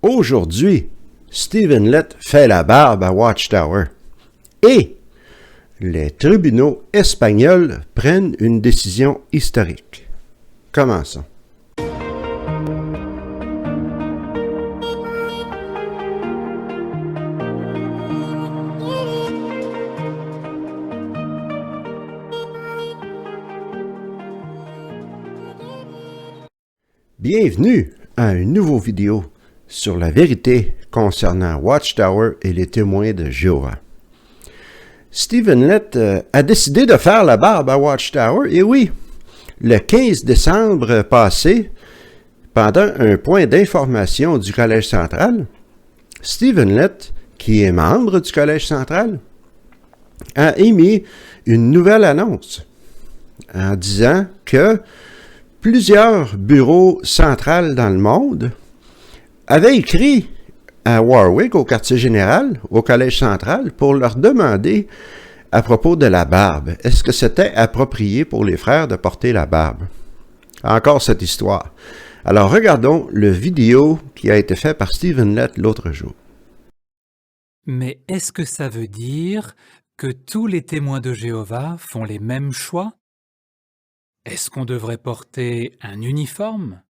Aujourd'hui, Stephen Lett fait la barbe à Watchtower. Et les tribunaux espagnols prennent une décision historique. Commençons. Bienvenue à une nouvelle vidéo sur la vérité concernant Watchtower et les témoins de Jéhovah. Stephen Lett a décidé de faire la barbe à Watchtower, et oui, le 15 décembre passé, pendant un point d'information du Collège central, Stephen Lett, qui est membre du Collège central, a émis une nouvelle annonce en disant que plusieurs bureaux centrales dans le monde avaient écrit à Warwick, au quartier général, au Collège central, pour leur demander à propos de la barbe. Est-ce que c'était approprié pour les frères de porter la barbe? Encore cette histoire. Alors regardons le vidéo qui a été fait par Stephen Lett l'autre jour. Mais est-ce que ça veut dire que tous les témoins de Jéhovah font les mêmes choix? Est-ce qu'on devrait porter un uniforme?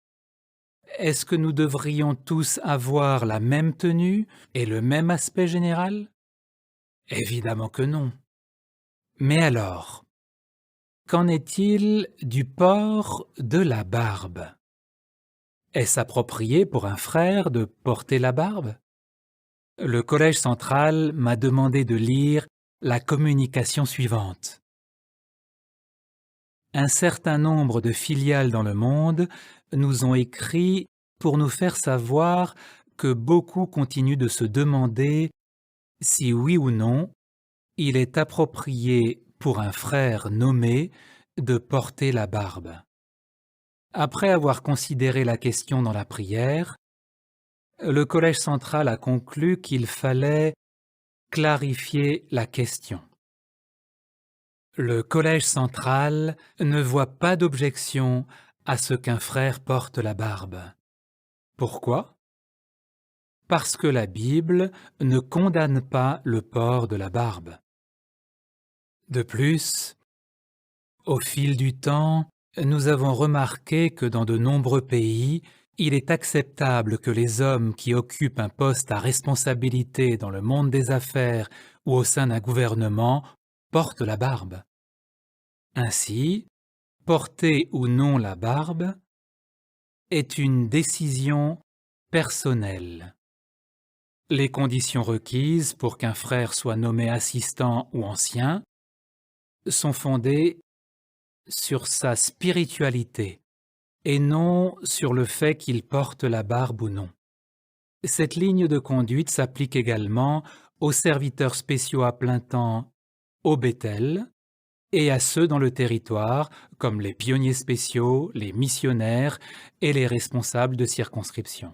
Est-ce que nous devrions tous avoir la même tenue et le même aspect général? Évidemment que non. Mais alors, qu'en est-il du port de la barbe? Est-ce approprié pour un frère de porter la barbe? Le Collège central m'a demandé de lire la communication suivante. Un certain nombre de filiales dans le monde nous ont écrit pour nous faire savoir que beaucoup continuent de se demander si oui ou non il est approprié pour un frère nommé de porter la barbe. Après avoir considéré la question dans la prière, le Collège central a conclu qu'il fallait clarifier la question. Le Collège central ne voit pas d'objection à ce qu'un frère porte la barbe. Pourquoi? Parce que la Bible ne condamne pas le port de la barbe. De plus, au fil du temps, nous avons remarqué que dans de nombreux pays, il est acceptable que les hommes qui occupent un poste à responsabilité dans le monde des affaires ou au sein d'un gouvernement portent la barbe. Ainsi, porter ou non la barbe est une décision personnelle. Les conditions requises pour qu'un frère soit nommé assistant ou ancien sont fondées sur sa spiritualité et non sur le fait qu'il porte la barbe ou non. Cette ligne de conduite s'applique également aux serviteurs spéciaux à plein temps au Béthel et à ceux dans le territoire, comme les pionniers spéciaux, les missionnaires et les responsables de circonscription.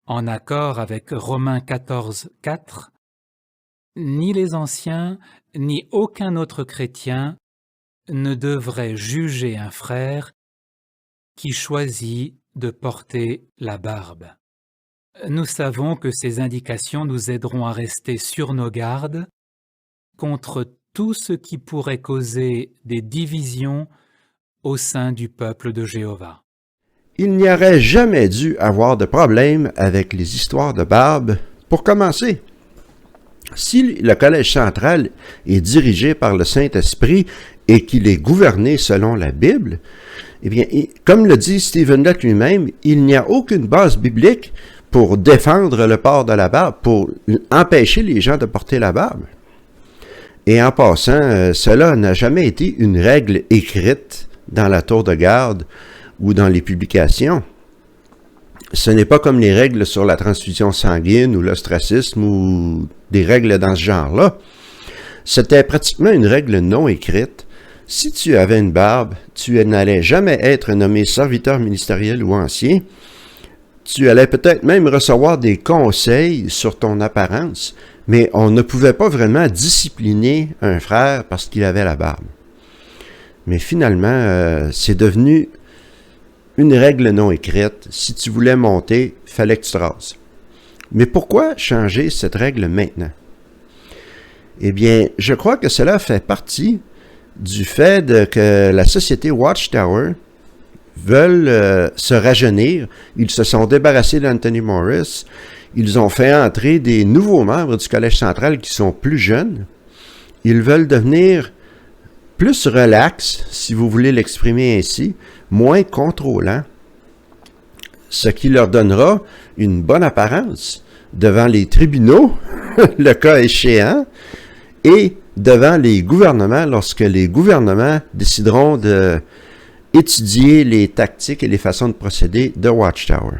En accord avec Romains 14:4, ni les anciens, ni aucun autre chrétien ne devrait juger un frère qui choisit de porter la barbe. Nous savons que ces indications nous aideront à rester sur nos gardes contre tout ce qui pourrait causer des divisions au sein du peuple de Jéhovah. Il n'y aurait jamais dû avoir de problème avec les histoires de barbe. Pour commencer, si le Collège central est dirigé par le Saint-Esprit et qu'il est gouverné selon la Bible, eh bien, comme le dit Stephen Lett lui-même, il n'y a aucune base biblique pour défendre le port de la barbe, pour empêcher les gens de porter la barbe. Et en passant, cela n'a jamais été une règle écrite dans la tour de garde ou dans les publications. Ce n'est pas comme les règles sur la transfusion sanguine ou l'ostracisme ou des règles dans ce genre-là. C'était pratiquement une règle non écrite. Si tu avais une barbe, tu n'allais jamais être nommé serviteur ministériel ou ancien. Tu allais peut-être même recevoir des conseils sur ton apparence, mais on ne pouvait pas vraiment discipliner un frère parce qu'il avait la barbe. Mais finalement, c'est devenu une règle non écrite. Si tu voulais monter, il fallait que tu te rases. Mais pourquoi changer cette règle maintenant? Eh bien, je crois que cela fait partie du fait que la société Watchtower veulent se rajeunir. Ils se sont débarrassés d'Anthony Morris. Ils ont fait entrer des nouveaux membres du Collège central qui sont plus jeunes. Ils veulent devenir plus relax, si vous voulez l'exprimer ainsi, moins contrôlants, ce qui leur donnera une bonne apparence devant les tribunaux, le cas échéant, et devant les gouvernements lorsque les gouvernements décideront d'étudier les tactiques et les façons de procéder de Watchtower.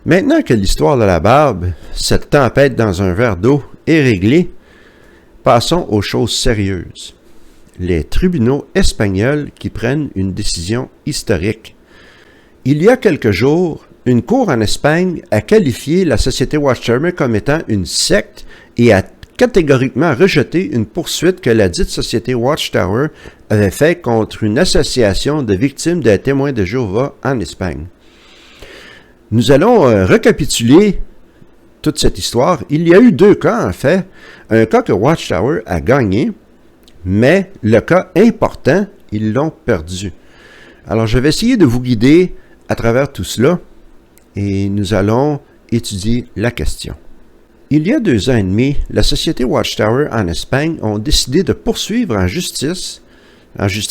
Maintenant que l'histoire de la barbe, cette tempête dans un verre d'eau, est réglée, passons aux choses sérieuses. Les tribunaux espagnols qui prennent une décision historique. Il y a quelques jours, une cour en Espagne a qualifié la société Watchtower comme étant une secte et a catégoriquement rejeté une poursuite que la dite société Watchtower avait faite contre une association de victimes des témoins de Jéhovah en Espagne. Nous allons récapituler toute cette histoire. Il y a eu deux cas, en fait. Un cas que Watchtower a gagné, mais le cas important, ils l'ont perdu. Alors, je vais essayer de vous guider à travers tout cela et nous allons étudier la question. Il y a 2 ans et demi, la société Watchtower en Espagne ont décidé de poursuivre en justice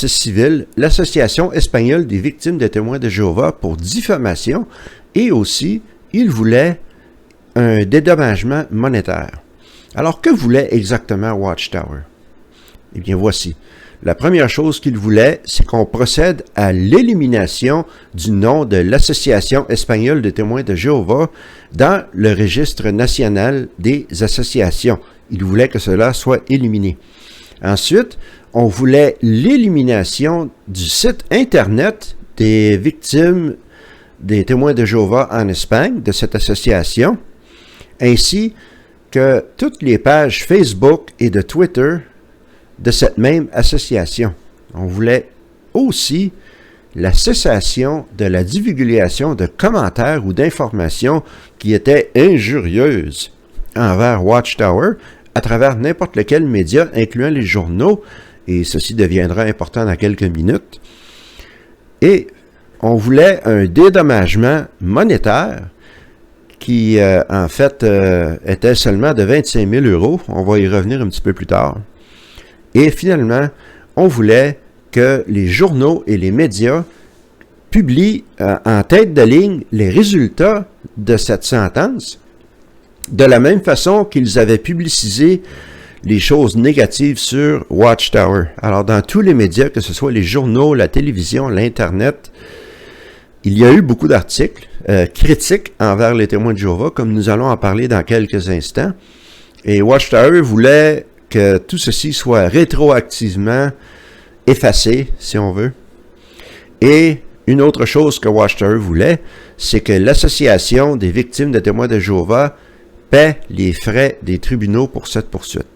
civile, l'Association espagnole des victimes des témoins de Jéhovah pour diffamation et aussi, ils voulaient un dédommagement monétaire. Alors, que voulait exactement Watchtower? Eh bien, voici. La première chose qu'ils voulaient, c'est qu'on procède à l'élimination du nom de l'Association espagnole des témoins de Jéhovah dans le registre national des associations. Ils voulaient que cela soit éliminé. Ensuite, on voulait l'élimination du site Internet des victimes des témoins de Jéhovah en Espagne, de cette association, ainsi que toutes les pages Facebook et de Twitter de cette même association. On voulait aussi la cessation de la divulgation de commentaires ou d'informations qui étaient injurieuses envers Watchtower à travers n'importe lequel média, incluant les journaux, et ceci deviendra important dans quelques minutes. Et on voulait un dédommagement monétaire qui, en fait, était seulement de 25 000 €. On va y revenir un petit peu plus tard. Et finalement, on voulait que les journaux et les médias publient en tête de ligne les résultats de cette sentence, de la même façon qu'ils avaient publicisé les choses négatives sur Watchtower. Alors, dans tous les médias, que ce soit les journaux, la télévision, l'Internet, il y a eu beaucoup d'articles critiques envers les témoins de Jéhovah, comme nous allons en parler dans quelques instants. Et Watchtower voulait que tout ceci soit rétroactivement effacé, si on veut. Et une autre chose que Watchtower voulait, c'est que l'Association des victimes des témoins de Jéhovah paie les frais des tribunaux pour cette poursuite.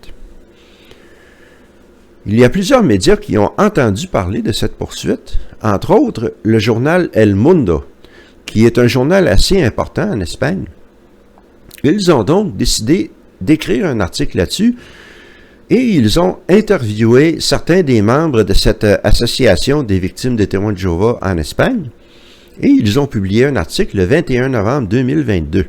Il y a plusieurs médias qui ont entendu parler de cette poursuite, entre autres le journal El Mundo, qui est un journal assez important en Espagne. Ils ont donc décidé d'écrire un article là-dessus et ils ont interviewé certains des membres de cette association des victimes des témoins de Jéhovah en Espagne et ils ont publié un article le 21 novembre 2022.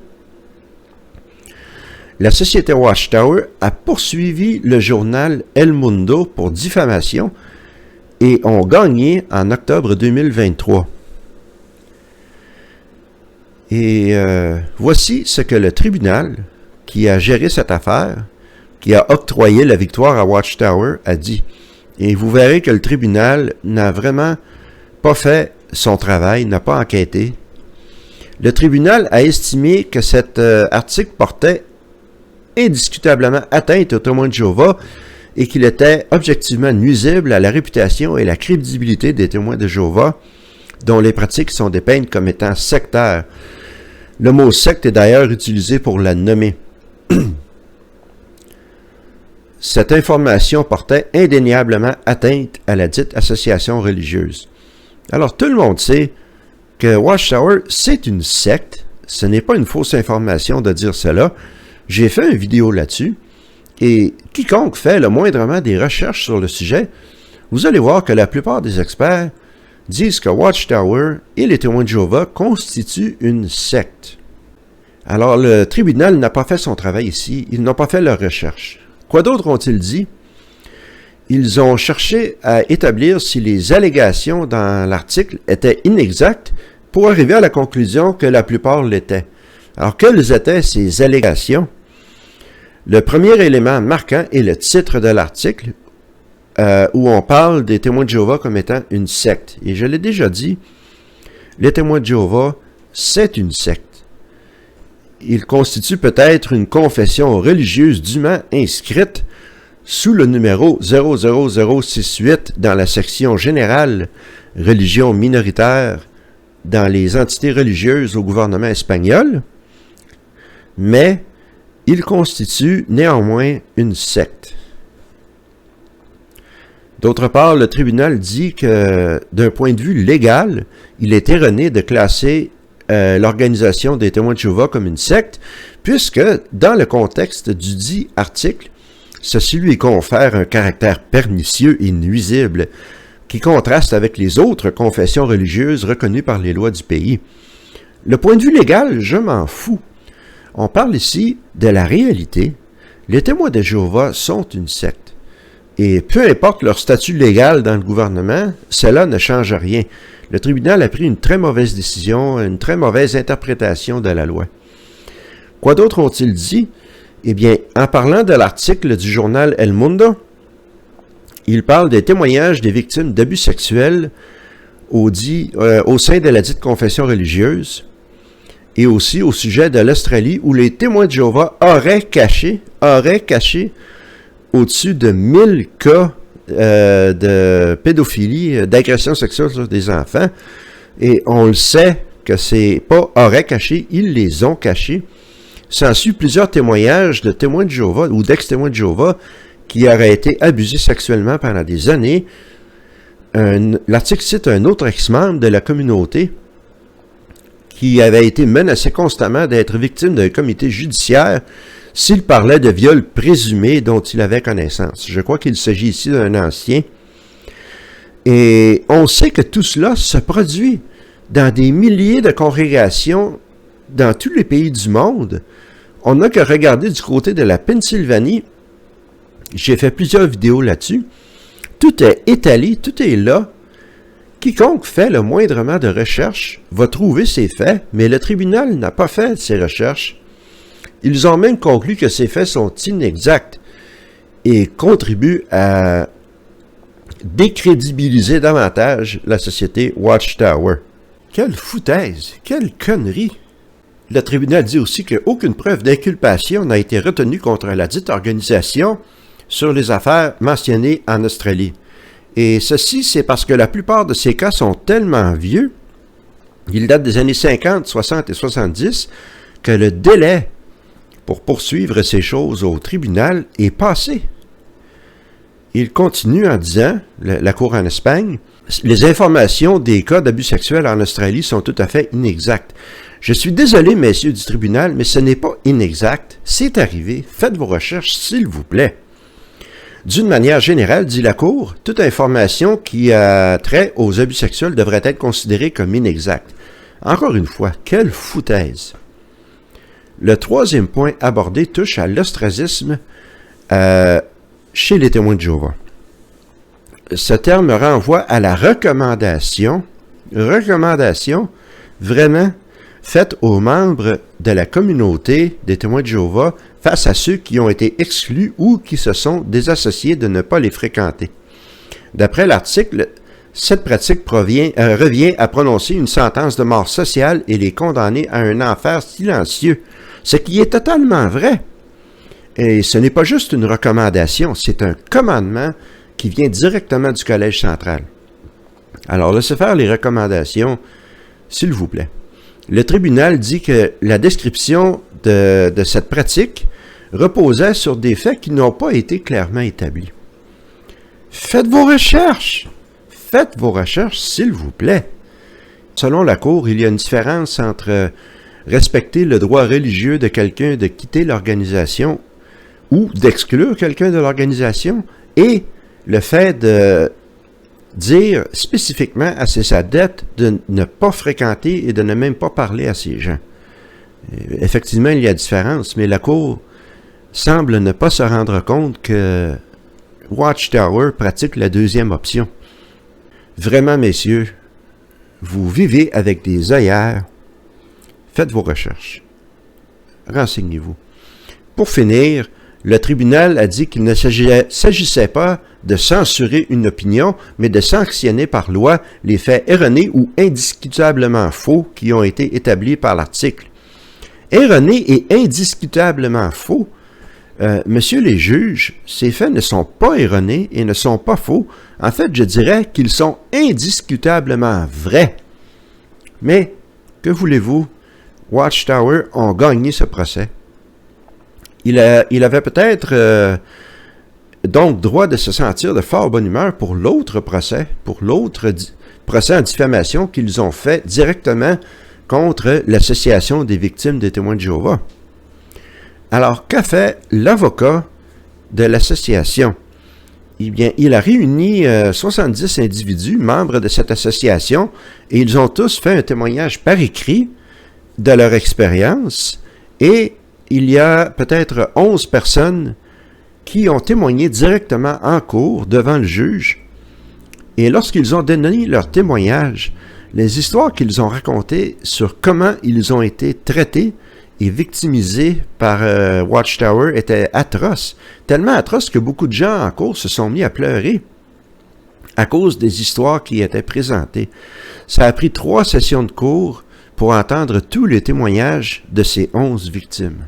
La société Watchtower a poursuivi le journal El Mundo pour diffamation et ont gagné en octobre 2023. Et voici ce que le tribunal qui a géré cette affaire, qui a octroyé la victoire à Watchtower, a dit. Et vous verrez que le tribunal n'a vraiment pas fait son travail, n'a pas enquêté. Le tribunal a estimé que cet article portait indiscutablement atteinte aux témoins de Jéhovah et qu'il était objectivement nuisible à la réputation et la crédibilité des témoins de Jéhovah, dont les pratiques sont dépeintes comme étant sectaires. Le mot secte est d'ailleurs utilisé pour la nommer. Cette information portait indéniablement atteinte à la dite association religieuse. Alors tout le monde sait que Watchtower, c'est une secte. Ce n'est pas une fausse information de dire cela. J'ai fait une vidéo là-dessus. Et quiconque fait le moindrement des recherches sur le sujet, vous allez voir que la plupart des experts disent que Watchtower et les témoins de Jéhovah constituent une secte. Alors, le tribunal n'a pas fait son travail ici. Ils n'ont pas fait leur recherche. Quoi d'autre ont-ils dit? Ils ont cherché à établir si les allégations dans l'article étaient inexactes pour arriver à la conclusion que la plupart l'étaient. Alors, quelles étaient ces allégations? Le premier élément marquant est le titre de l'article, où on parle des témoins de Jéhovah comme étant une secte. Et je l'ai déjà dit, les témoins de Jéhovah, c'est une secte. Ils constituent peut-être une confession religieuse dûment inscrite sous le numéro 00068 dans la section générale « Religion minoritaire » dans les entités religieuses au gouvernement espagnol, mais il constitue néanmoins une secte. D'autre part, le tribunal dit que, d'un point de vue légal, il est erroné de classer l'organisation des témoins de Jéhovah comme une secte, puisque, dans le contexte du dit article, ceci lui confère un caractère pernicieux et nuisible, qui contraste avec les autres confessions religieuses reconnues par les lois du pays. Le point de vue légal, je m'en fous. On parle ici de la réalité. Les témoins de Jéhovah sont une secte. Et peu importe leur statut légal dans le gouvernement, cela ne change rien. Le tribunal a pris une très mauvaise décision, une très mauvaise interprétation de la loi. Quoi d'autre ont-ils dit? Eh bien, en parlant de l'article du journal El Mundo, il parle des témoignages des victimes d'abus sexuels au sein de la dite confession religieuse, et aussi au sujet de l'Australie, où les témoins de Jéhovah auraient caché au-dessus de 1000 cas de pédophilie, d'agression sexuelle sur des enfants. Et on le sait que c'est pas auraient caché, ils les ont cachés. S'ensuit plusieurs témoignages de témoins de Jéhovah ou d'ex-témoins de Jéhovah qui auraient été abusés sexuellement pendant des années. L'article cite un autre ex-membre de la communauté qui avait été menacé constamment d'être victime d'un comité judiciaire s'il parlait de viols présumés dont il avait connaissance. Je crois qu'il s'agit ici d'un ancien. Et on sait que tout cela se produit dans des milliers de congrégations dans tous les pays du monde. On n'a qu'à regarder du côté de la Pennsylvanie. J'ai fait plusieurs vidéos là-dessus. Tout est étalé, tout est là. Quiconque fait le moindrement de recherche va trouver ces faits, mais le tribunal n'a pas fait ces recherches. Ils ont même conclu que ces faits sont inexacts et contribuent à décrédibiliser davantage la société Watchtower. Quelle foutaise! Quelle connerie! Le tribunal dit aussi qu'aucune preuve d'inculpation n'a été retenue contre la dite organisation sur les affaires mentionnées en Australie. Et ceci, c'est parce que la plupart de ces cas sont tellement vieux, ils datent des années 50, 60 et 70, que le délai pour poursuivre ces choses au tribunal est passé. Il continue en disant, la Cour en Espagne, les informations des cas d'abus sexuels en Australie sont tout à fait inexactes. Je suis désolé, messieurs du tribunal, mais ce n'est pas inexact. C'est arrivé. Faites vos recherches, s'il vous plaît. D'une manière générale, dit la Cour, toute information qui a trait aux abus sexuels devrait être considérée comme inexacte. Encore une fois, quelle foutaise! Le troisième point abordé touche à l'ostracisme chez les témoins de Jéhovah. Ce terme renvoie à la recommandation vraiment faite aux membres de la communauté des témoins de Jéhovah face à ceux qui ont été exclus ou qui se sont désassociés de ne pas les fréquenter. D'après l'article, cette pratique revient à prononcer une sentence de mort sociale et les condamner à un enfer silencieux, ce qui est totalement vrai. Et ce n'est pas juste une recommandation, c'est un commandement qui vient directement du Collège central. Alors, laissez faire les recommandations, s'il vous plaît. Le tribunal dit que la description de cette pratique reposait sur des faits qui n'ont pas été clairement établis. Faites vos recherches! Faites vos recherches, s'il vous plaît. Selon la Cour, il y a une différence entre respecter le droit religieux de quelqu'un de quitter l'organisation ou d'exclure quelqu'un de l'organisation et le fait de dire spécifiquement à ses adeptes de ne pas fréquenter et de ne même pas parler à ces gens. Effectivement, il y a différence, mais la Cour semble ne pas se rendre compte que Watchtower pratique la deuxième option. Vraiment, messieurs, vous vivez avec des œillères. Faites vos recherches. Renseignez-vous. Pour finir, le tribunal a dit qu'il ne s'agissait pas de censurer une opinion, mais de sanctionner par loi les faits erronés ou indiscutablement faux qui ont été établis par l'article. Erronés et indiscutablement faux, messieurs les juges, ces faits ne sont pas erronés et ne sont pas faux. En fait, je dirais qu'ils sont indiscutablement vrais. Mais, que voulez-vous? Watchtower ont gagné ce procès. Il avait peut-être donc droit de se sentir de fort bonne humeur pour l'autre procès en diffamation qu'ils ont fait directement contre l'Association des victimes des témoins de Jéhovah. Alors, qu'a fait l'avocat de l'association? Eh bien, il a réuni 70 individus, membres de cette association, et ils ont tous fait un témoignage par écrit de leur expérience, et il y a peut-être 11 personnes qui ont témoigné directement en cours devant le juge. Et lorsqu'ils ont donné leur témoignage, les histoires qu'ils ont racontées sur comment ils ont été traités et victimisés par Watchtower étaient atroces. Tellement atroces que beaucoup de gens en cours se sont mis à pleurer à cause des histoires qui étaient présentées. Ça a pris 3 sessions de cours pour entendre tous les témoignages de ces 11 victimes.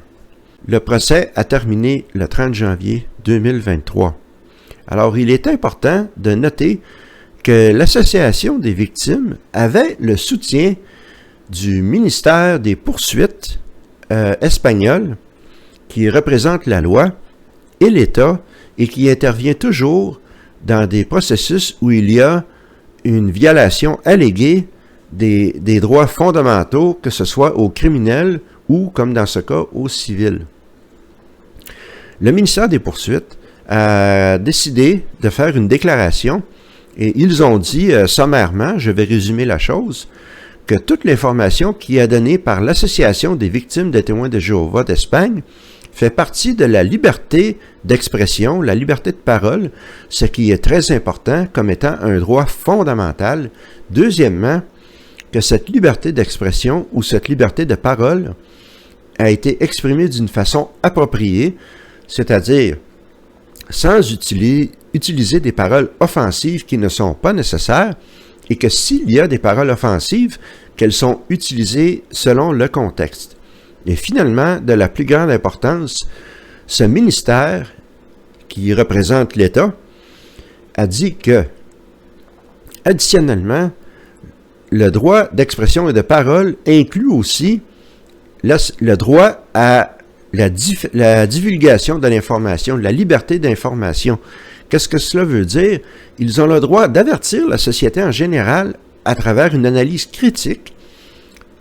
Le procès a terminé le 30 janvier 2023. Alors, il est important de noter que l'Association des victimes avait le soutien du ministère des poursuites espagnol qui représente la loi et l'État et qui intervient toujours dans des processus où il y a une violation alléguée des droits fondamentaux, que ce soit aux criminels ou, comme dans ce cas, aux civils. Le ministère des poursuites a décidé de faire une déclaration et ils ont dit sommairement, je vais résumer la chose, que toute l'information qui est donnée par l'Association des victimes des témoins de Jéhovah d'Espagne fait partie de la liberté d'expression, la liberté de parole, ce qui est très important comme étant un droit fondamental. Deuxièmement, que cette liberté d'expression ou cette liberté de parole a été exprimée d'une façon appropriée, c'est-à-dire sans utiliser des paroles offensives qui ne sont pas nécessaires, et que s'il y a des paroles offensives, qu'elles sont utilisées selon le contexte. Et finalement, de la plus grande importance, ce ministère, qui représente l'État, a dit que, additionnellement, le droit d'expression et de parole inclut aussi le droit à la divulgation de l'information, la liberté d'information. Qu'est-ce que cela veut dire? Ils ont le droit d'avertir la société en général à travers une analyse critique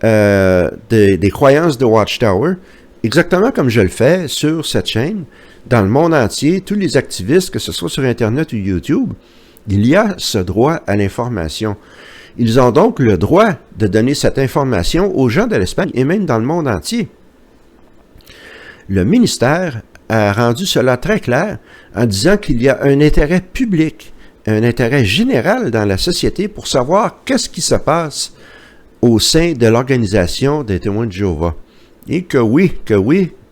des croyances de Watchtower, exactement comme je le fais sur cette chaîne, dans le monde entier, tous les activistes, que ce soit sur Internet ou YouTube, il y a ce droit à l'information. Ils ont donc le droit de donner cette information aux gens de l'Espagne et même dans le monde entier. Le ministère a rendu cela très clair en disant qu'il y a un intérêt public, un intérêt général dans la société pour savoir qu'est-ce qui se passe au sein de l'organisation des témoins de Jéhovah. Et que oui,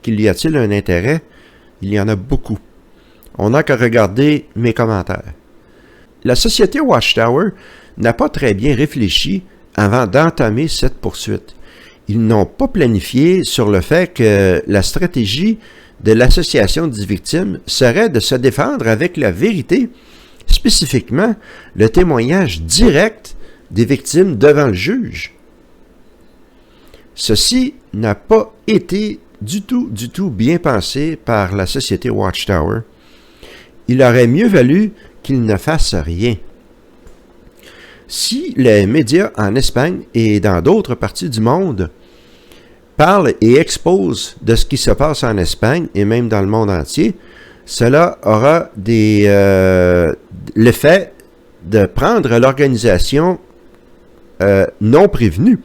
qu'il y a-t-il un intérêt? Il y en a beaucoup. On n'a qu'à regarder mes commentaires. La société Watchtower n'a pas très bien réfléchi avant d'entamer cette poursuite. Ils n'ont pas planifié sur le fait que la stratégie de l'association des victimes serait de se défendre avec la vérité, spécifiquement le témoignage direct des victimes devant le juge. Ceci n'a pas été du tout bien pensé par la société Watchtower. Il aurait mieux valu qu'ils ne fassent rien. Si les médias en Espagne et dans d'autres parties du monde parlent et exposent de ce qui se passe en Espagne et même dans le monde entier, cela aura l'effet de prendre l'organisation non prévenue.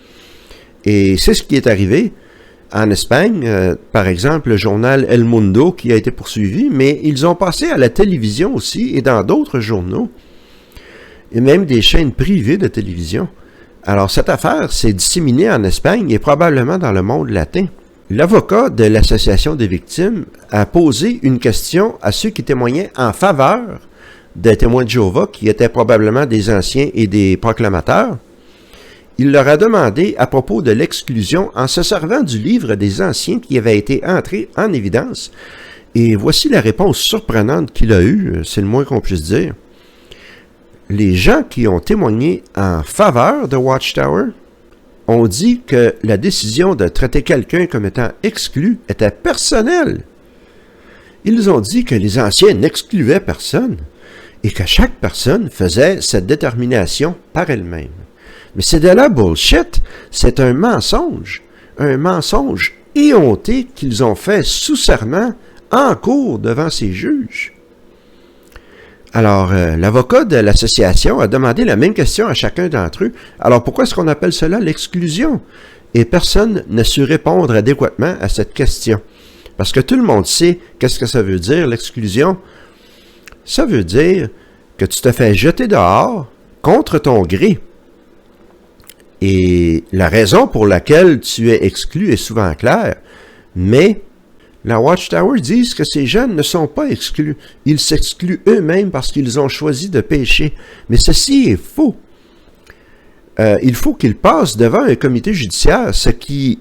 Et c'est ce qui est arrivé en Espagne. Par exemple, le journal El Mundo qui a été poursuivi, mais ils ont passé à la télévision aussi et dans d'autres journaux et même des chaînes privées de télévision. Alors, cette affaire s'est disséminée en Espagne et probablement dans le monde latin. L'avocat de l'Association des victimes a posé une question à ceux qui témoignaient en faveur des témoins de Jéhovah, qui étaient probablement des anciens et des proclamateurs. Il leur a demandé à propos de l'exclusion en se servant du livre des anciens qui avait été entré en évidence. Et voici la réponse surprenante qu'il a eue, c'est le moins qu'on puisse dire. Les gens qui ont témoigné en faveur de Watchtower ont dit que la décision de traiter quelqu'un comme étant exclu était personnelle. Ils ont dit que les anciens n'excluaient personne et que chaque personne faisait cette détermination par elle-même. Mais c'est de la bullshit, c'est un mensonge éhonté qu'ils ont fait sous serment en cours devant ces juges. Alors, l'avocat de l'association a demandé la même question à chacun d'entre eux. Alors, pourquoi est-ce qu'on appelle cela l'exclusion? Et personne n'a su répondre adéquatement à cette question. Parce que tout le monde sait qu'est-ce que ça veut dire, l'exclusion. Ça veut dire que tu te fais jeter dehors contre ton gré. Et la raison pour laquelle tu es exclu est souvent claire, mais la Watchtower dit que ces jeunes ne sont pas exclus. Ils s'excluent eux-mêmes parce qu'ils ont choisi de pécher. Mais ceci est faux. Il faut qu'ils passent devant un comité judiciaire, ce qui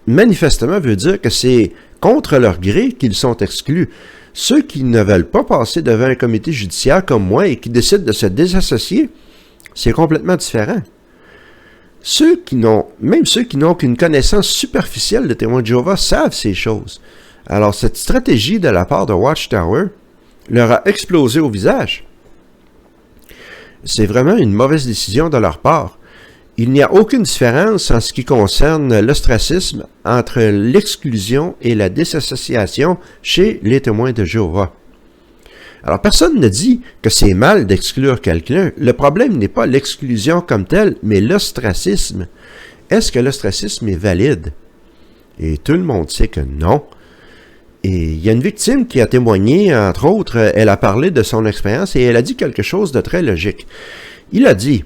manifestement veut dire que c'est contre leur gré qu'ils sont exclus. Ceux qui ne veulent pas passer devant un comité judiciaire comme moi et qui décident de se désassocier, c'est complètement différent. Même ceux qui n'ont qu'une connaissance superficielle de témoins de Jéhovah savent ces choses. Alors, cette stratégie de la part de Watchtower leur a explosé au visage. C'est vraiment une mauvaise décision de leur part. Il n'y a aucune différence en ce qui concerne l'ostracisme entre l'exclusion et la désassociation chez les témoins de Jéhovah. Alors, personne ne dit que c'est mal d'exclure quelqu'un. Le problème n'est pas l'exclusion comme telle, mais l'ostracisme. Est-ce que l'ostracisme est valide? Et tout le monde sait que non. Et il y a une victime qui a témoigné, entre autres, elle a parlé de son expérience et elle a dit quelque chose de très logique. Il a dit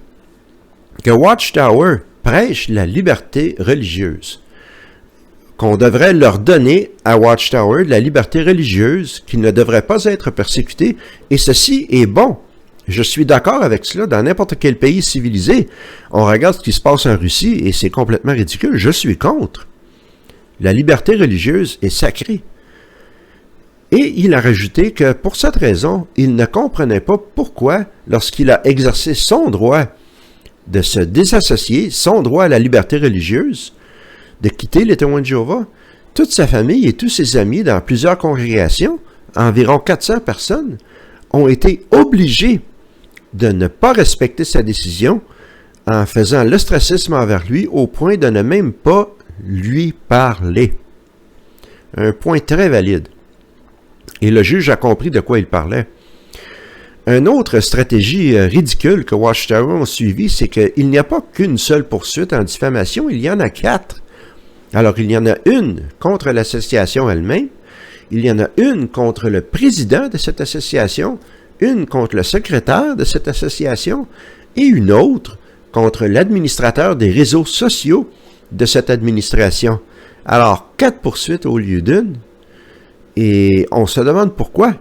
que Watchtower prêche la liberté religieuse, qu'on devrait leur donner à Watchtower de la liberté religieuse, qu'ils ne devraient pas être persécutés, et ceci est bon. Je suis d'accord avec cela. Dans n'importe quel pays civilisé, on regarde ce qui se passe en Russie et c'est complètement ridicule. Je suis contre. La liberté religieuse est sacrée. Et il a rajouté que pour cette raison, il ne comprenait pas pourquoi, lorsqu'il a exercé son droit de se désassocier, son droit à la liberté religieuse, de quitter les témoins de Jéhovah, toute sa famille et tous ses amis dans plusieurs congrégations, environ 400 personnes, ont été obligés de ne pas respecter sa décision en faisant l'ostracisme envers lui au point de ne même pas lui parler. Un point très valide. Et le juge a compris de quoi il parlait. Une autre stratégie ridicule que Watchtower ont suivi, c'est qu'il n'y a pas qu'une seule poursuite en diffamation, il y en a 4. Alors, il y en a une contre l'association elle-même, il y en a une contre le président de cette association, une contre le secrétaire de cette association et une autre contre l'administrateur des réseaux sociaux de cette administration. Alors, 4 poursuites au lieu d'une. Et on se demande pourquoi.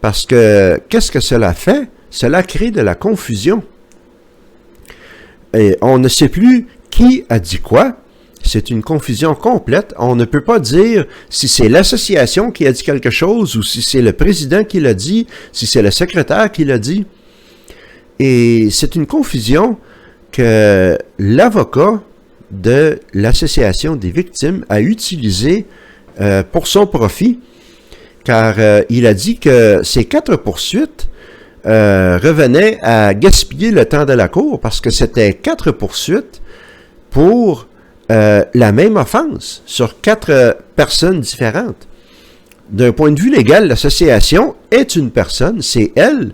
Parce que, qu'est-ce que cela fait? Cela crée de la confusion. Et on ne sait plus qui a dit quoi. C'est une confusion complète. On ne peut pas dire si c'est l'association qui a dit quelque chose ou si c'est le président qui l'a dit, si c'est le secrétaire qui l'a dit. Et c'est une confusion que l'avocat de l'association des victimes a utilisée pour son profit, car il a dit que ces 4 poursuites revenait à gaspiller le temps de la cour parce que c'était 4 poursuites pour la même offense sur 4 personnes différentes. D'un point de vue légal, l'association est une personne, c'est elle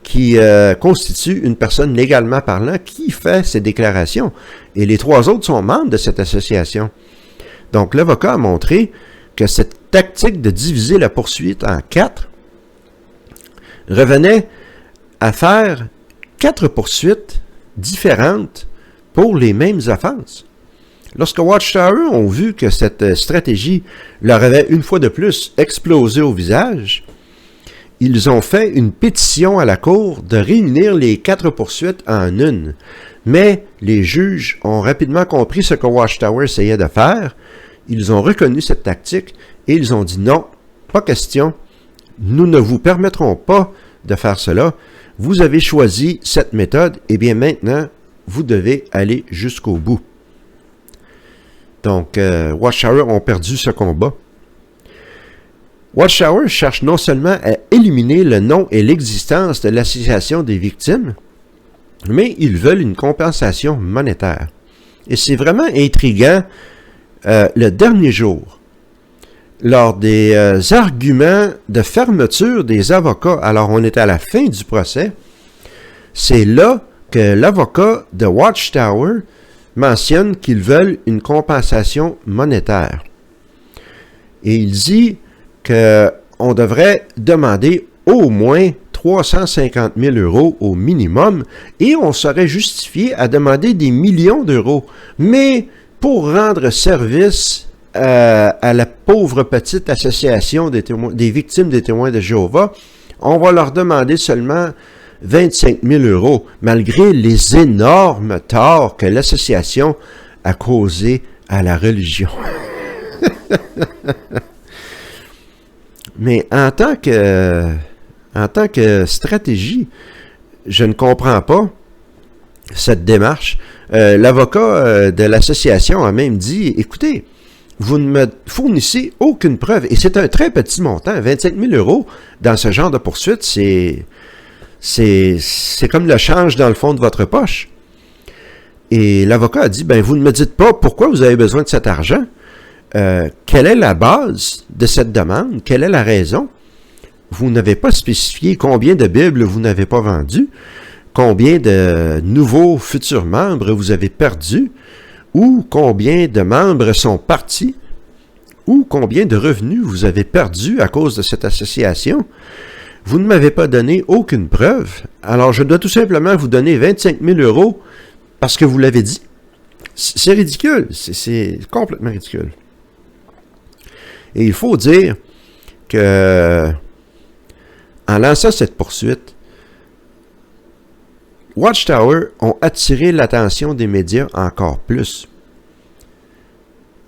qui constitue une personne légalement parlant qui fait ces déclarations. Et les 3 autres sont membres de cette association. Donc l'avocat a montré que cette tactique de diviser la poursuite en 4 revenait à faire 4 poursuites différentes pour les mêmes offenses. Lorsque Watchtower ont vu que cette stratégie leur avait une fois de plus explosé au visage, ils ont fait une pétition à la Cour de réunir les 4 poursuites en une. Mais les juges ont rapidement compris ce que Watchtower essayait de faire. Ils ont reconnu cette tactique et ils ont dit non, pas question. Nous ne vous permettrons pas de faire cela. Vous avez choisi cette méthode, et bien maintenant, vous devez aller jusqu'au bout. Donc, Watchtower ont perdu ce combat. Watchtower cherche non seulement à éliminer le nom et l'existence de l'association des victimes, mais ils veulent une compensation monétaire. Et c'est vraiment intriguant, le dernier jour, lors des arguments de fermeture des avocats, alors on est à la fin du procès, c'est là que l'avocat de Watchtower mentionne qu'ils veulent une compensation monétaire. Et il dit qu'on devrait demander au moins 350 000 € au minimum et on serait justifié à demander des millions d'euros. Mais pour rendre service à la pauvre petite association des victimes des témoins de Jéhovah, on va leur demander seulement 25 000 €, malgré les énormes torts que l'association a causés à la religion. Mais en tant que stratégie, je ne comprends pas cette démarche. L'avocat de l'association a même dit, écoutez, vous ne me fournissez aucune preuve, et c'est un très petit montant, 25 000 € dans ce genre de poursuite, c'est comme le change dans le fond de votre poche. Et l'avocat a dit, ben vous ne me dites pas pourquoi vous avez besoin de cet argent. Quelle est la base de cette demande? Quelle est la raison? Vous n'avez pas spécifié combien de Bibles vous n'avez pas vendues, combien de nouveaux futurs membres vous avez perdus, ou combien de membres sont partis, ou combien de revenus vous avez perdus à cause de cette association. Vous ne m'avez pas donné aucune preuve, alors je dois tout simplement vous donner 25 000 € parce que vous l'avez dit. C'est ridicule, c'est complètement ridicule. Et il faut dire que, en lançant cette poursuite, Watchtower ont attiré l'attention des médias encore plus.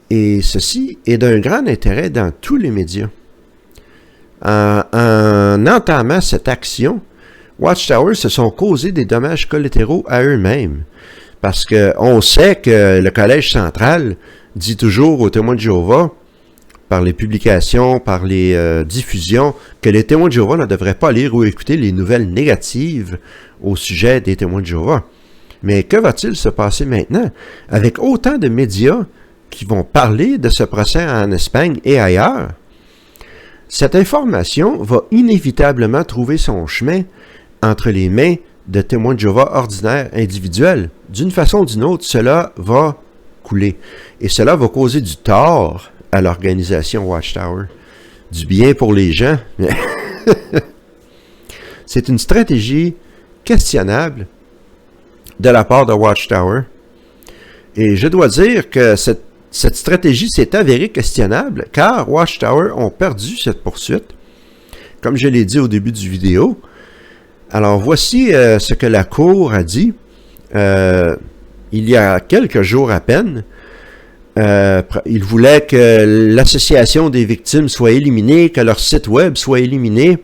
Et ceci est d'un grand intérêt dans tous les médias. En entamant cette action, Watchtower se sont causés des dommages collatéraux à eux-mêmes. Parce qu'on sait que le Collège central dit toujours aux témoins de Jéhovah, par les publications, par les diffusions, que les témoins de Jéhovah ne devraient pas lire ou écouter les nouvelles négatives au sujet des témoins de Jéhovah. Mais que va-t-il se passer maintenant avec autant de médias qui vont parler de ce procès en Espagne et ailleurs? Cette information va inévitablement trouver son chemin entre les mains de témoins de Jéhovah ordinaires individuels. D'une façon ou d'une autre, cela va couler. Et cela va causer du tort à l'organisation Watchtower. Du bien pour les gens. C'est une stratégie questionnable de la part de Watchtower. Et je dois dire que cette stratégie s'est avérée questionnable car Watchtower ont perdu cette poursuite, comme je l'ai dit au début du vidéo. Alors voici ce que la Cour a dit il y a quelques jours à peine. Il voulait que l'association des victimes soit éliminée, que leur site web soit éliminé.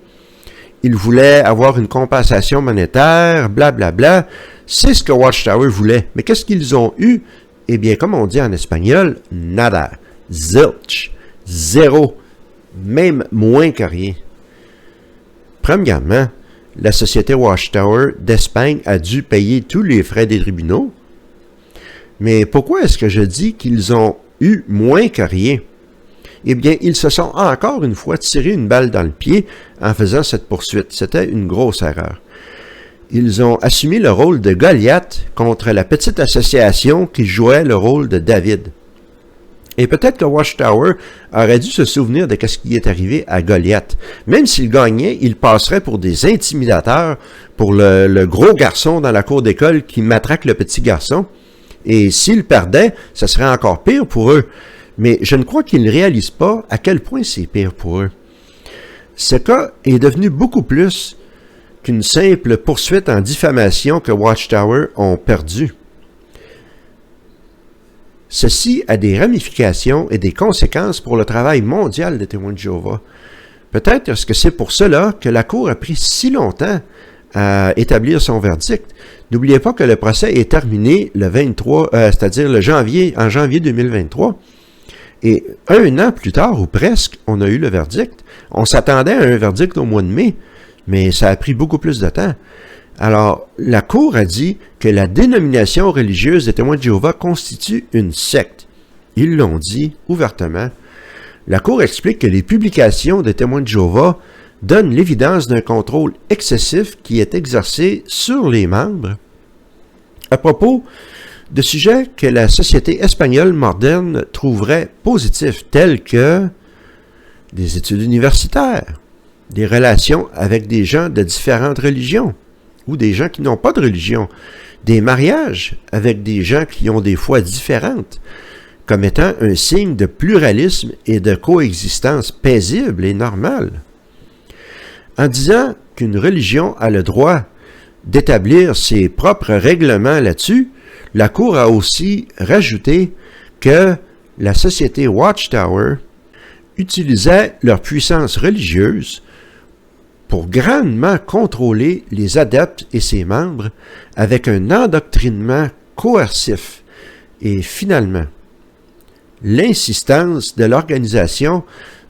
Il voulait avoir une compensation monétaire, blablabla. C'est ce que Watchtower voulait. Mais qu'est-ce qu'ils ont eu? Eh bien, comme on dit en espagnol, nada, zilch, zéro, même moins que rien. Premièrement, la société Watchtower d'Espagne a dû payer tous les frais des tribunaux. Mais pourquoi est-ce que je dis qu'ils ont eu moins que rien? Eh bien, ils se sont encore une fois tiré une balle dans le pied en faisant cette poursuite. C'était une grosse erreur. Ils ont assumé le rôle de Goliath contre la petite association qui jouait le rôle de David. Et peut-être que Watchtower aurait dû se souvenir de ce qui est arrivé à Goliath. Même s'il gagnait, il passerait pour des intimidateurs, pour le gros garçon dans la cour d'école qui matraque le petit garçon. Et s'il perdait, ce serait encore pire pour eux. Mais je ne crois qu'ils ne réalisent pas à quel point c'est pire pour eux. Ce cas est devenu beaucoup plus qu'une simple poursuite en diffamation que Watchtower ont perdu. Ceci a des ramifications et des conséquences pour le travail mondial des témoins de Jéhovah. Peut-être est-ce que c'est pour cela que la Cour a pris si longtemps à établir son verdict. N'oubliez pas que le procès est terminé le 23, c'est-à-dire en janvier 2023. Et un an plus tard, ou presque, on a eu le verdict. On s'attendait à un verdict au mois de mai, mais ça a pris beaucoup plus de temps. Alors, la Cour a dit que la dénomination religieuse des témoins de Jéhovah constitue une secte. Ils l'ont dit ouvertement. La Cour explique que les publications des témoins de Jéhovah donnent l'évidence d'un contrôle excessif qui est exercé sur les membres à propos de sujets que la société espagnole moderne trouverait positifs, tels que des études universitaires, des relations avec des gens de différentes religions, ou des gens qui n'ont pas de religion, des mariages avec des gens qui ont des foi différentes, comme étant un signe de pluralisme et de coexistence paisible et normale. En disant qu'une religion a le droit d'établir ses propres règlements là-dessus, la Cour a aussi rajouté que la société Watchtower utilisait leur puissance religieuse pour grandement contrôler les adeptes et ses membres avec un endoctrinement coercif. Et finalement, l'insistance de l'organisation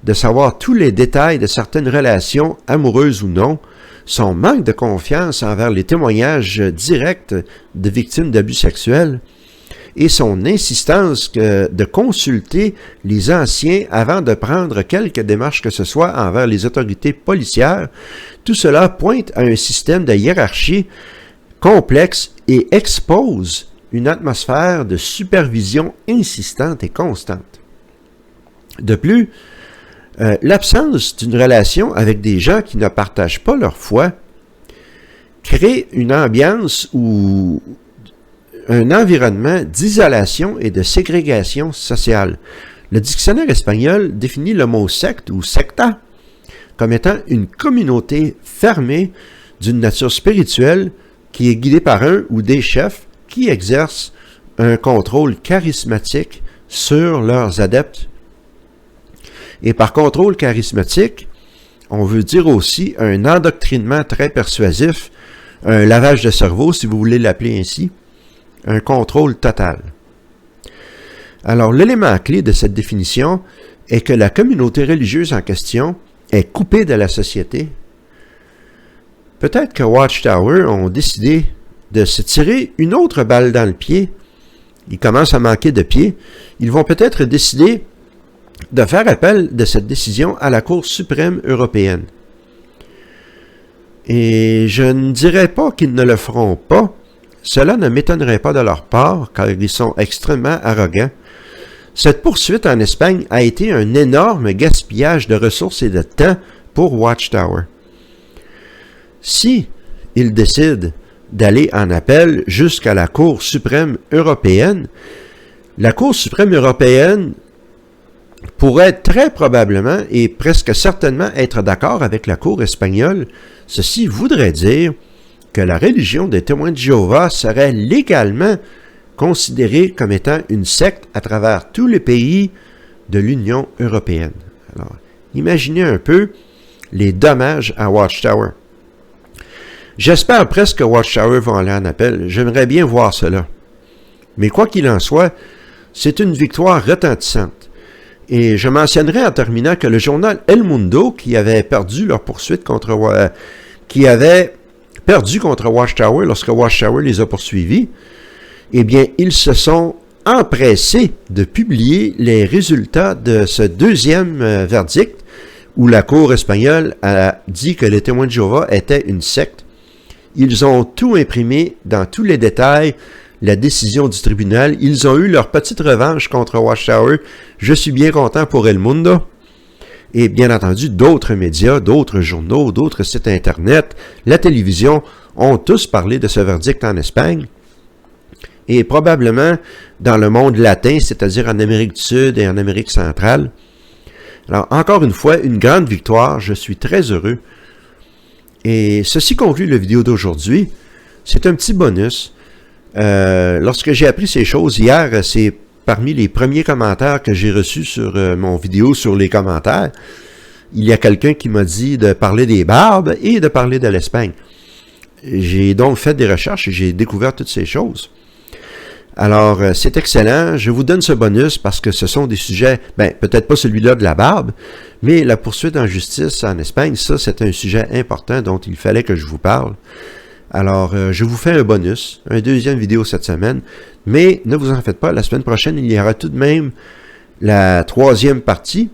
de savoir tous les détails de certaines relations, amoureuses ou non, son manque de confiance envers les témoignages directs de victimes d'abus sexuels et son insistance de consulter les anciens avant de prendre quelque démarche que ce soit envers les autorités policières, tout cela pointe à un système de hiérarchie complexe et expose une atmosphère de supervision insistante et constante. De plus, l'absence d'une relation avec des gens qui ne partagent pas leur foi crée une ambiance ou un environnement d'isolation et de ségrégation sociale. Le dictionnaire espagnol définit le mot secte ou secta comme étant une communauté fermée d'une nature spirituelle qui est guidée par un ou des chefs qui exercent un contrôle charismatique sur leurs adeptes. Et par contrôle charismatique, on veut dire aussi un endoctrinement très persuasif, un lavage de cerveau, si vous voulez l'appeler ainsi, un contrôle total. Alors, l'élément clé de cette définition est que la communauté religieuse en question est coupée de la société. Peut-être que Watchtower ont décidé de se tirer une autre balle dans le pied. Ils commencent à manquer de pied. Ils vont peut-être décider de faire appel de cette décision à la Cour suprême européenne. Et je ne dirais pas qu'ils ne le feront pas. Cela ne m'étonnerait pas de leur part, car ils sont extrêmement arrogants. Cette poursuite en Espagne a été un énorme gaspillage de ressources et de temps pour Watchtower. Si ils décident d'aller en appel jusqu'à la Cour suprême européenne, la Cour suprême européenne pourrait très probablement et presque certainement être d'accord avec la Cour espagnole. Ceci voudrait dire que la religion des témoins de Jéhovah serait légalement considérée comme étant une secte à travers tous les pays de l'Union européenne. Alors, imaginez un peu les dommages à Watchtower. J'espère presque que Watchtower va aller en appel. J'aimerais bien voir cela. Mais quoi qu'il en soit, c'est une victoire retentissante. Et je mentionnerai en terminant que le journal El Mundo, qui avait perdu leur poursuite contre qui avaient perdu contre Watchtower lorsque Watchtower les a poursuivis, eh bien, ils se sont empressés de publier les résultats de ce deuxième verdict où la Cour espagnole a dit que les témoins de Jéhovah étaient une secte. Ils ont tout imprimé dans tous les détails, la décision du tribunal. Ils ont eu leur petite revanche contre Watchtower. Je suis bien content pour El Mundo. Et bien entendu, d'autres médias, d'autres journaux, d'autres sites Internet, la télévision ont tous parlé de ce verdict en Espagne. Et probablement dans le monde latin, c'est-à-dire en Amérique du Sud et en Amérique centrale. Alors, encore une fois, une grande victoire. Je suis très heureux. Et ceci conclut la vidéo d'aujourd'hui. C'est un petit bonus. Lorsque j'ai appris ces choses hier, c'est parmi les premiers commentaires que j'ai reçus sur mon vidéo sur les commentaires. Il y a quelqu'un qui m'a dit de parler des Barbes et de parler de l'Espagne. J'ai donc fait des recherches et j'ai découvert toutes ces choses. Alors, c'est excellent. Je vous donne ce bonus parce que ce sont des sujets, peut-être pas celui-là de la barbe, mais la poursuite en justice en Espagne, ça, c'est un sujet important dont il fallait que je vous parle. Alors, je vous fais un bonus, un deuxième vidéo cette semaine, mais ne vous en faites pas, la semaine prochaine, il y aura tout de même la troisième partie,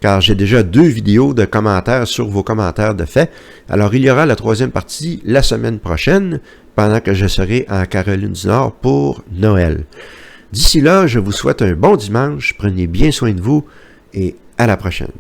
car j'ai déjà 2 vidéos de commentaires sur vos commentaires de fait. Alors, il y aura la troisième partie la semaine prochaine, pendant que je serai en Caroline du Nord pour Noël. D'ici là, je vous souhaite un bon dimanche, prenez bien soin de vous et à la prochaine.